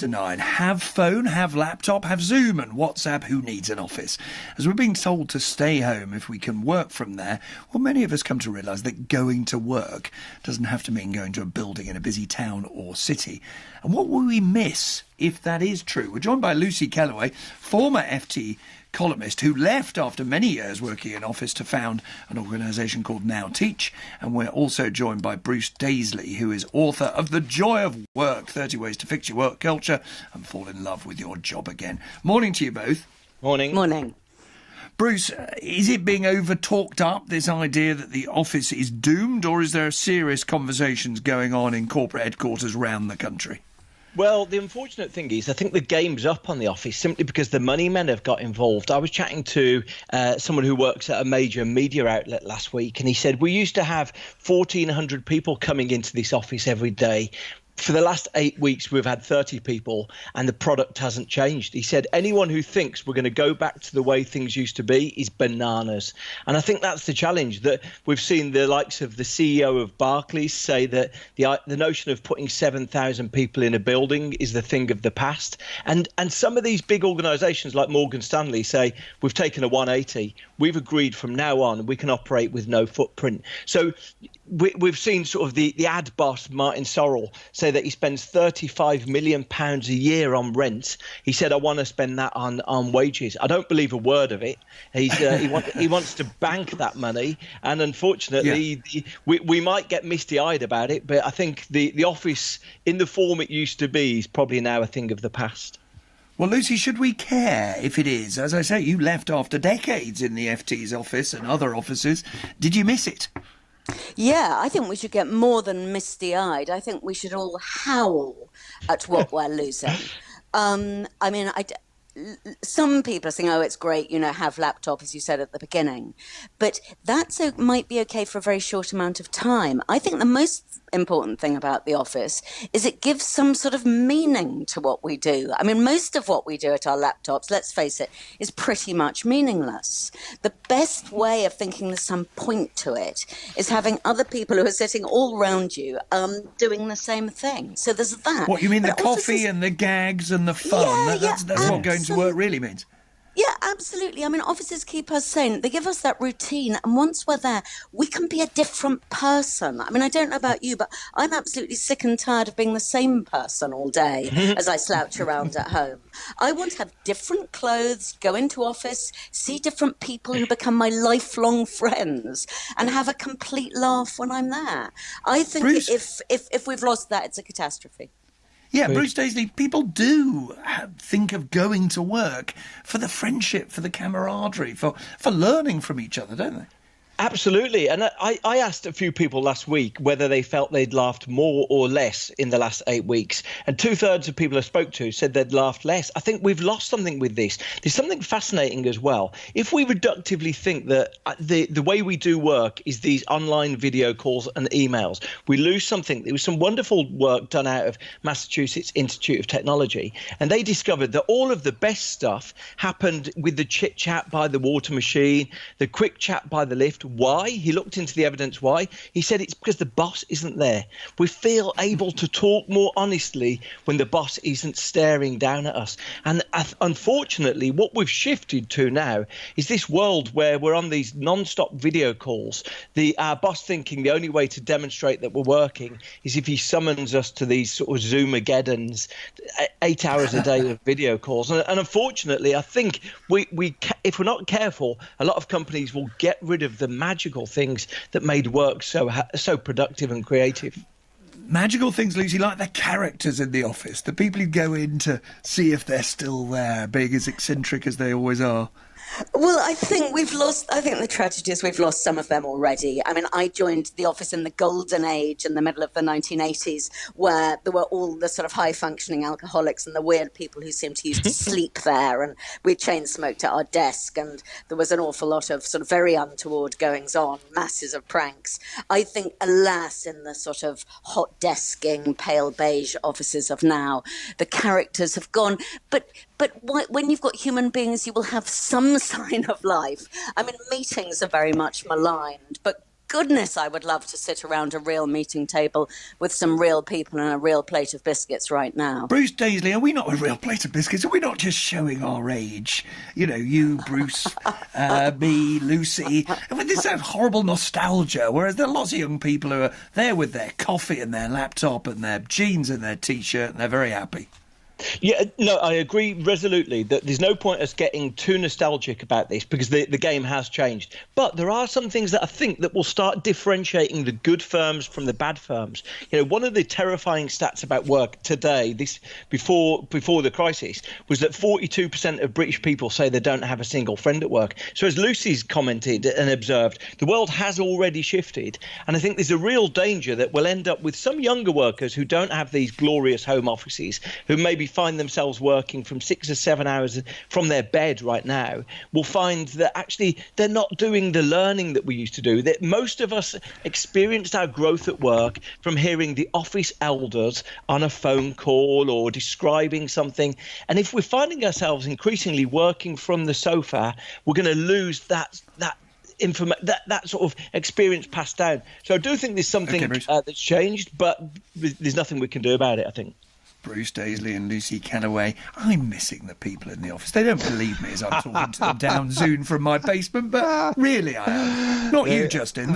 after 9. Have phone, have laptop, have Zoom and WhatsApp. Who needs an office? As we're being told to stay home if we can work from there, well, many of us come to realise that going to work doesn't have to mean going to a building in a busy town or city. And what will we miss if that is true? We're joined by Lucy Kellaway, former FT columnist who left after many years working in office to found an organisation called Now Teach. And we're also joined by Bruce Daisley, who is author of The Joy of Work, 30 Ways to Fix Your Work Culture and Fall in Love with Your Job Again. Morning to you both. Morning. Morning. Bruce, is it being over-talked up, this idea that the office is doomed, or is there serious conversations going on in corporate headquarters around the country? Well, the unfortunate thing is I think the game's up on the office simply because the money men have got involved. I was chatting to someone who works at a major media outlet last week, and he said we used to have 1,400 people coming into this office every day. For the last 8 weeks, we've had 30 people and the product hasn't changed. He said anyone who thinks we're going to go back to the way things used to be is bananas. And I think that's the challenge, that we've seen the likes of the CEO of Barclays say that the notion of putting 7,000 people in a building is the thing of the past. And some of these big organisations like Morgan Stanley say we've taken a 180. We've agreed from now on we can operate with no footprint. So we've seen sort of the ad boss, Martin Sorrell, say that he spends £35 million a year on rent. He said, I want to spend that on wages. I don't believe a word of it. He wants to bank that money. And unfortunately, we might get misty-eyed about it. But I think the office in the form it used to be is probably now a thing of the past. Well, Lucy, should we care if it is? As I say, you left after decades in the FT's office and other offices. Did you miss it? Yeah, I think we should get more than misty-eyed. I think we should all howl at what we're losing. Some people are saying, oh, it's great, have laptop, as you said at the beginning. But that might be okay for a very short amount of time. I think the most important thing about the office is it gives some sort of meaning to what we do. I mean, most of what we do at our laptops, let's face it, is pretty much meaningless. The best way of thinking there's some point to it is having other people who are sitting all around you doing the same thing. So there's that. What, you mean the coffee and the gags and the fun? That's what going to work really means. Yeah, absolutely. I mean, offices keep us sane. They give us that routine. And once we're there, we can be a different person. I mean, I don't know about you, but I'm absolutely sick and tired of being the same person all day as I slouch around at home. I want to have different clothes, go into office, see different people who become my lifelong friends, and have a complete laugh when I'm there. I think Bruce, if we've lost that, it's a catastrophe. Yeah, Bruce Daisley, people do think of going to work for the friendship, for the camaraderie, for learning from each other, don't they? Absolutely. And I asked a few people last week whether they felt they'd laughed more or less in the last 8 weeks. And 2/3 of people I spoke to said they'd laughed less. I think we've lost something with this. There's something fascinating as well. If we reductively think that the way we do work is these online video calls and emails, we lose something. There was some wonderful work done out of Massachusetts Institute of Technology, and they discovered that all of the best stuff happened with the chit-chat by the water machine, the quick chat by the lift. Why? He looked into the evidence why. He said it's because the boss isn't there. We feel able to talk more honestly when the boss isn't staring down at us. And unfortunately, what we've shifted to now is this world where we're on these non-stop video calls. Our boss thinking the only way to demonstrate that we're working is if he summons us to these sort of Zoom-ageddons, 8 hours a day of video calls. And unfortunately, I think if we're not careful, a lot of companies will get rid of the magical things that made work so productive and creative. Magical things, Lucy, like the characters in the office, the people who go in to see if they're still there, being as eccentric as they always are. Well, I think the tragedy is we've lost some of them already. I mean, I joined the office in the golden age in the middle of the 1980s, where there were all the sort of high-functioning alcoholics and the weird people who seemed to used to sleep there, and we chain-smoked at our desk, and there was an awful lot of sort of very untoward goings-on, masses of pranks. I think, alas, in the sort of hot-desking, pale beige offices of now, the characters have gone, but when you've got human beings, you will have some sign of life. I mean, meetings are very much maligned, but goodness, I would love to sit around a real meeting table with some real people and a real plate of biscuits right now. Bruce Daisley, are we not a real plate of biscuits? Are we not just showing our age? You know, you, Bruce, me, Lucy. With this horrible nostalgia, whereas there are lots of young people who are there with their coffee and their laptop and their jeans and their T-shirt, and they're very happy. Yeah, no, I agree resolutely that there's no point us getting too nostalgic about this because the game has changed. But there are some things that I think that will start differentiating the good firms from the bad firms. You know, one of the terrifying stats about work today, this before the crisis, was that 42% of British people say they don't have a single friend at work. So as Lucy's commented and observed, the world has already shifted. And I think there's a real danger that we'll end up with some younger workers who don't have these glorious home offices, who maybe find themselves working from 6 or 7 hours from their bed right now, will find that actually they're not doing the learning that we used to do. That most of us experienced our growth at work from hearing the office elders on a phone call or describing something. And if we're finding ourselves increasingly working from the sofa, we're going to lose that sort of experience passed down. So I do think there's something that's changed, but there's nothing we can do about it, I think. Bruce Daisley and Lucy Kellaway. I'm missing the people in the office. They don't believe me as I'm talking to them down Zoom from my basement, but really I am. Not you, Justin.